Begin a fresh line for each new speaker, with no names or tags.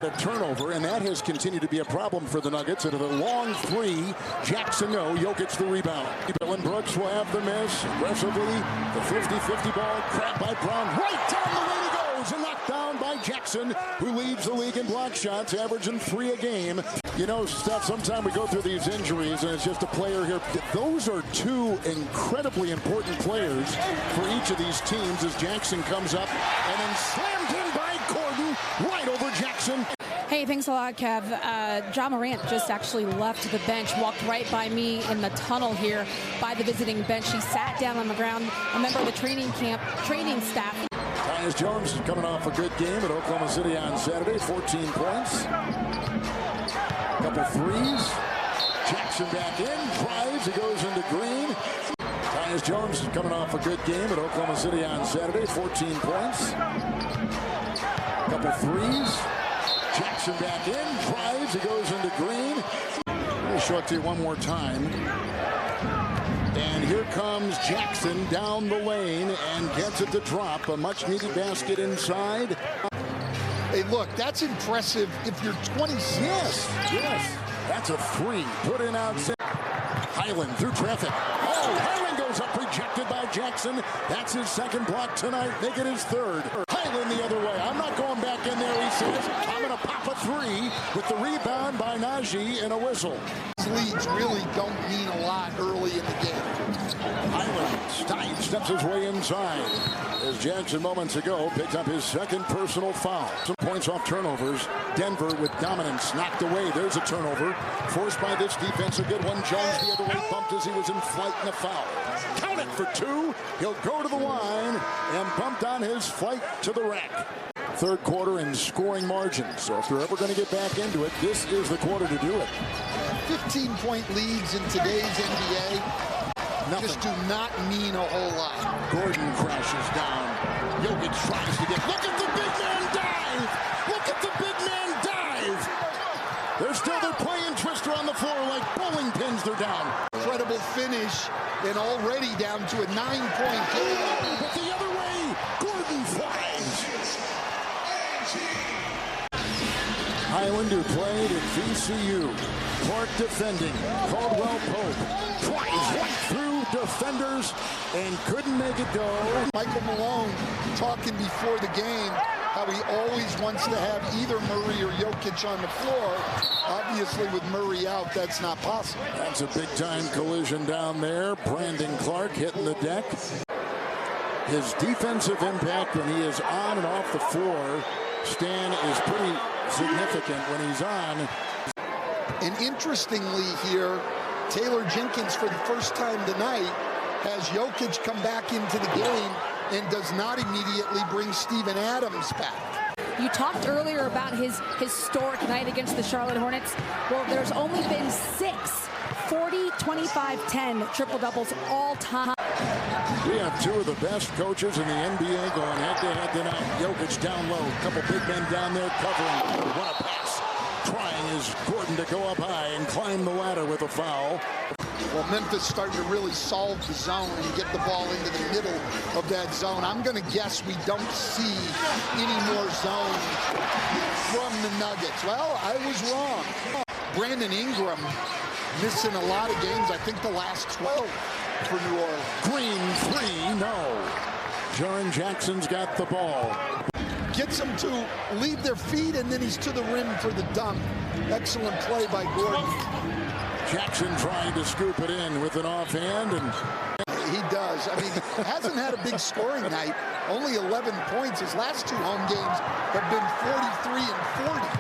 A turnover, and that has continued to be a problem for the Nuggets. Into the long three, Jackson no, Jokic the rebound. Dylan Brooks will have the miss. Aggressively, the 50-50 ball, grabbed by Brown. Right down the lane he goes, and knocked down by Jackson, who leads the league in block shots, averaging 3 a game. You know, Steph, sometimes we go through these injuries, and it's just a player here. Those are two incredibly important players for each of these teams as Jackson comes up and then slammed in by Gordon right over Jackson.
Hey, thanks a lot, Kev. Ja Morant just actually left the bench, walked right by me in the tunnel here by the visiting bench. He sat down on the ground, a member of the training staff.
Tyus Jones coming off a good game at Oklahoma City on Saturday, 14 points. Couple threes. Jackson back in, drives, he goes into Green. Tyus Jones coming off a good game at Oklahoma City on Saturday, 14 points. Couple threes. Jackson back in, drives, he goes into Green. Let me show it to you one more time. And here comes Jackson down the lane and gets it to drop. A much-needed basket inside.
Hey, look, that's impressive if you're 26.
Yes, that's a three. Put in outside. Highland through traffic. Oh, Highland goes up, rejected by Jackson. That's his second block tonight. Make it his third. Highland the other way. I'm not going back in there, he says. I'm going to pop a three with the rebound by Najee and a whistle.
These leads really don't mean a lot early in the game.
Highland steps his way inside as Jackson moments ago picked up his second personal foul. Some points off turnovers. Denver with dominance knocked away. There's a turnover forced by this defense. A good one. Jones the other way bumped as he was in flight and a foul. Count it for 2. He'll go to the line and bumped on his flight to the rack. Third quarter in scoring margins. So if they're ever going to get back into it, this is the quarter to do it.
15-point leads in today's NBA just do not mean a whole lot.
Gordon crashes down. Jokic tries to get. Look at the big man dive! Look at the big man dive! They're playing Twister on the floor like bowling pins. They're down.
Incredible finish and already down to a 9-point game.
But the other way, Gordon flies. Highland, who played at VCU. Clark defending. Caldwell Pope tries right through defenders and couldn't make it go.
Michael Malone talking before the game how he always wants to have either Murray or Jokic on the floor. Obviously, with Murray out, that's not possible.
That's a big-time collision down there. Brandon Clark hitting the deck. His defensive impact when he is on and off the floor, Stan, is pretty significant when he's on.
And interestingly here, Taylor Jenkins, for the first time tonight, has Jokic come back into the game and does not immediately bring Steven Adams back.
You talked earlier about his historic night against the Charlotte Hornets. Well, there's only been 6 40, 25, 10 triple-doubles all time.
We have 2 of the best coaches in the NBA going head-to-head tonight. Jokic down low. A couple big men down there covering. What a pass. Trying is Gordon to go up high and climb the ladder with a foul.
Well, Memphis starting to really solve the zone and get the ball into the middle of that zone. I'm going to guess we don't see any more zone from the Nuggets. Well, I was wrong. Brandon Ingram missing a lot of games. I think the last 12 for New Orleans.
Green 3, no. Jaren Jackson's got the ball.
Gets them to leave their feet, and then he's to the rim for the dunk. Excellent play by Gordon.
Jackson trying to scoop it in with an offhand, and
he does. I mean, hasn't had a big scoring night. Only 11 points. His last 2 home games have been 43 and 40.